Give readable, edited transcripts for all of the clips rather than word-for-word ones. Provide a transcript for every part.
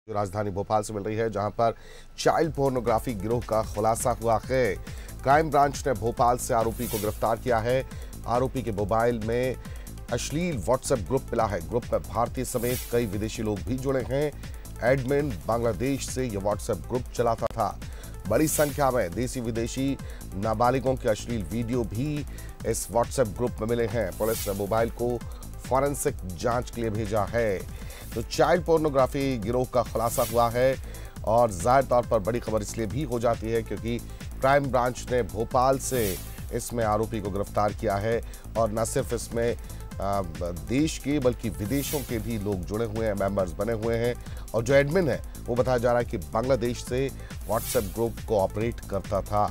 जो राजधानी भोपाल से मिल रही है, जहां पर चाइल्ड पोर्नोग्राफी गिरोह का खुलासा हुआ है। क्राइम ब्रांच ने भोपाल से आरोपी को गिरफ्तार किया है। आरोपी के मोबाइल में अश्लील व्हाट्सएप ग्रुप मिला है। ग्रुप में भारतीय समेत कई विदेशी लोग भी जुड़े हैं। एडमिन बांग्लादेश से यह व्हाट्सएप ग्रुप चलाता था। बड़ी संख्या में देसी विदेशी नाबालिगों के अश्लील वीडियो भी इस व्हाट्सएप ग्रुप में मिले हैं। पुलिस ने मोबाइल को फॉरेंसिक जांच के लिए भेजा है। तो चाइल्ड पोर्नोग्राफी गिरोह का खुलासा हुआ है और जाहिर तौर पर बड़ी खबर इसलिए भी हो जाती है क्योंकि क्राइम ब्रांच ने भोपाल से इसमें आरोपी को गिरफ्तार किया है और न सिर्फ इसमें देश के बल्कि विदेशों के भी लोग जुड़े हुए हैं, मेंबर्स बने हुए हैं। और जो एडमिन है वो बताया जा रहा है कि बांग्लादेश से व्हाट्सएप ग्रुप को ऑपरेट करता था।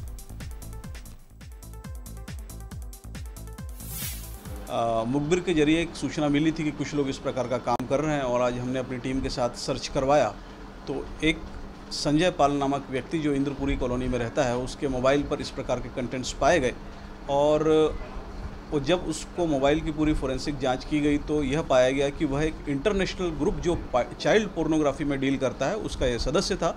मुखबिर के जरिए एक सूचना मिली थी कि कुछ लोग इस प्रकार का काम कर रहे हैं और आज हमने अपनी टीम के साथ सर्च करवाया तो एक संजय पाल नामक व्यक्ति जो इंद्रपुरी कॉलोनी में रहता है उसके मोबाइल पर इस प्रकार के कंटेंट्स पाए गए और जब उसको मोबाइल की पूरी फोरेंसिक जांच की गई तो यह पाया गया कि वह एक इंटरनेशनल ग्रुप जो चाइल्ड पोर्नोग्राफी में डील करता है उसका यह सदस्य था,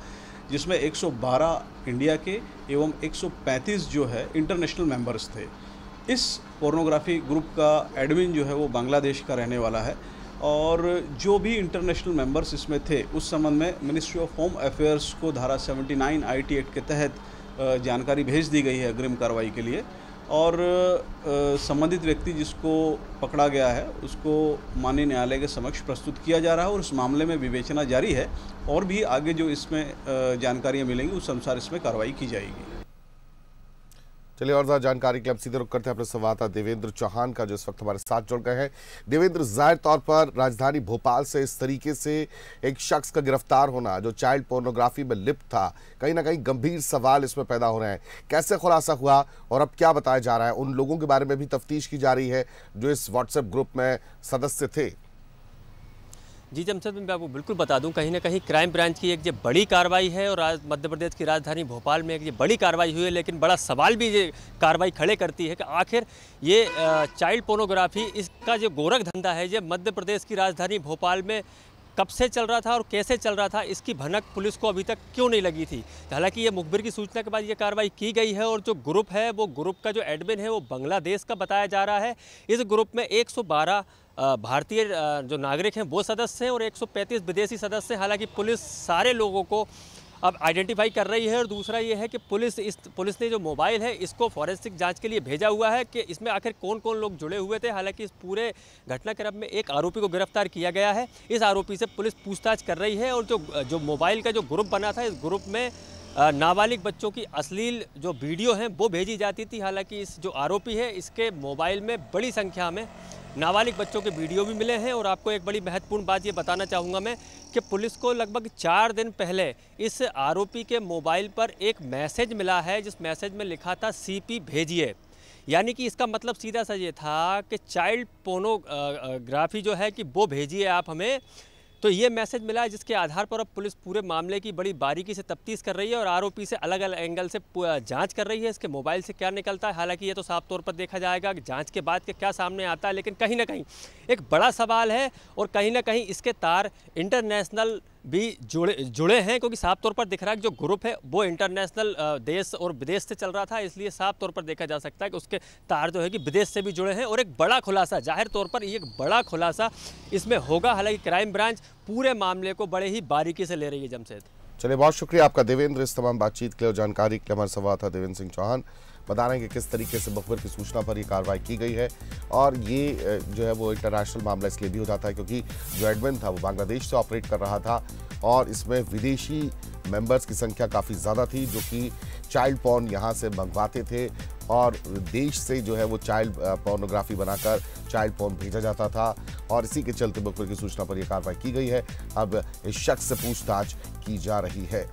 जिसमें 112 इंडिया के एवं 135 जो है इंटरनेशनल मेंबर्स थे। इस पोर्नोग्राफी ग्रुप का एडमिन जो है वो बांग्लादेश का रहने वाला है और जो भी इंटरनेशनल मेंबर्स इसमें थे उस संबंध में मिनिस्ट्री ऑफ होम अफेयर्स को धारा 79 IT एक्ट के तहत जानकारी भेज दी गई है अग्रिम कार्रवाई के लिए और संबंधित व्यक्ति जिसको पकड़ा गया है उसको माननीय न्यायालय के समक्ष प्रस्तुत किया जा रहा है और इस मामले में विवेचना जारी है और भी आगे जो इसमें जानकारियाँ मिलेंगी उस अनुसार इसमें कार्रवाई की जाएगी। चलिए और ज्यादा जानकारी के लिए अब सीधे रुक करते हैं अपने संवाददाता देवेंद्र चौहान का, जो इस वक्त हमारे साथ जुड़ गए हैं। देवेंद्र, जाहिर तौर पर राजधानी भोपाल से इस तरीके से एक शख्स का गिरफ्तार होना जो चाइल्ड पोर्नोग्राफी में लिप्त था, कहीं ना कहीं गंभीर सवाल इसमें पैदा हो रहे हैं। कैसे खुलासा हुआ और अब क्या बताया जा रहा है? उन लोगों के बारे में भी तफ्तीश की जा रही है जो इस व्हाट्सएप ग्रुप में सदस्य थे। जी जमशेद, मैं आपको बिल्कुल बता दूं, कहीं ना कहीं क्राइम ब्रांच की एक ये बड़ी कार्रवाई है और मध्य प्रदेश की राजधानी भोपाल में एक ये बड़ी कार्रवाई हुई है, लेकिन बड़ा सवाल भी ये कार्रवाई खड़े करती है कि आखिर ये चाइल्ड पोर्नोग्राफी इसका जो गोरख धंधा है ये मध्य प्रदेश की राजधानी भोपाल में कब से चल रहा था और कैसे चल रहा था, इसकी भनक पुलिस को अभी तक क्यों नहीं लगी थी। हालांकि ये मुखबिर की सूचना के बाद ये कार्रवाई की गई है और जो ग्रुप है वो ग्रुप का जो एडमिन है वो बांग्लादेश का बताया जा रहा है। इस ग्रुप में 112 भारतीय जो नागरिक हैं वो सदस्य हैं और 135 विदेशी सदस्य हैं। हालांकि पुलिस सारे लोगों को अब आइडेंटिफाई कर रही है और दूसरा ये है कि पुलिस ने जो मोबाइल है इसको फॉरेंसिक जांच के लिए भेजा हुआ है कि इसमें आखिर कौन कौन लोग जुड़े हुए थे। हालांकि इस पूरे घटनाक्रम में एक आरोपी को गिरफ्तार किया गया है। इस आरोपी से पुलिस पूछताछ कर रही है और जो मोबाइल का जो ग्रुप बना था, इस ग्रुप में नाबालिग बच्चों की अश्लील जो वीडियो हैं वो भेजी जाती थी। हालांकि इस जो आरोपी है इसके मोबाइल में बड़ी संख्या में नाबालिग बच्चों के वीडियो भी मिले हैं। और आपको एक बड़ी महत्वपूर्ण बात ये बताना चाहूँगा मैं कि पुलिस को लगभग 4 दिन पहले इस आरोपी के मोबाइल पर एक मैसेज मिला है जिस मैसेज में लिखा था CP भेजिए। यानी कि इसका मतलब सीधा सा ये था कि चाइल्ड पोर्नोग्राफी जो है कि वो भेजिए आप हमें। तो ये मैसेज मिला है जिसके आधार पर अब पुलिस पूरे मामले की बड़ी बारीकी से तफ्तीश कर रही है और आरोपी से अलग अलग एंगल से जांच कर रही है इसके मोबाइल से क्या निकलता है। हालांकि ये तो साफ तौर पर देखा जाएगा कि जांच के बाद के क्या सामने आता है, लेकिन कहीं ना कहीं एक बड़ा सवाल है और कहीं ना कहीं इसके तार इंटरनेशनल भी जुड़े हैं, क्योंकि साफ तौर पर दिख रहा है कि जो ग्रुप है वो इंटरनेशनल देश और विदेश से चल रहा था। इसलिए साफ तौर पर देखा जा सकता है कि उसके तार जो है कि विदेश से भी जुड़े हैं और एक बड़ा खुलासा, जाहिर तौर पर एक बड़ा खुलासा इसमें होगा। हालांकि क्राइम ब्रांच पूरे मामले को बड़े ही बारीकी से ले रही है। जमशेद, चलिए बहुत शुक्रिया आपका देवेंद्र, इस तमाम बातचीत के लिए और जानकारी के लिए। हमारे संवाददाता देवेंद्र सिंह चौहान बता रहे हैं कि किस तरीके से मुखबिर की सूचना पर ये कार्रवाई की गई है और ये जो है वो इंटरनेशनल मामला इसलिए भी हो जाता है क्योंकि जो एडमिन था वो बांग्लादेश से ऑपरेट कर रहा था और इसमें विदेशी मेंबर्स की संख्या काफ़ी ज़्यादा थी जो कि चाइल्ड पॉर्न यहाँ से मंगवाते थे और देश से जो है वो चाइल्ड पोर्नोग्राफी बनाकर चाइल्ड पॉर्न भेजा जाता था और इसी के चलते मुखबिर की सूचना पर यह कार्रवाई की गई है। अब इस शख्स से पूछताछ की जा रही है।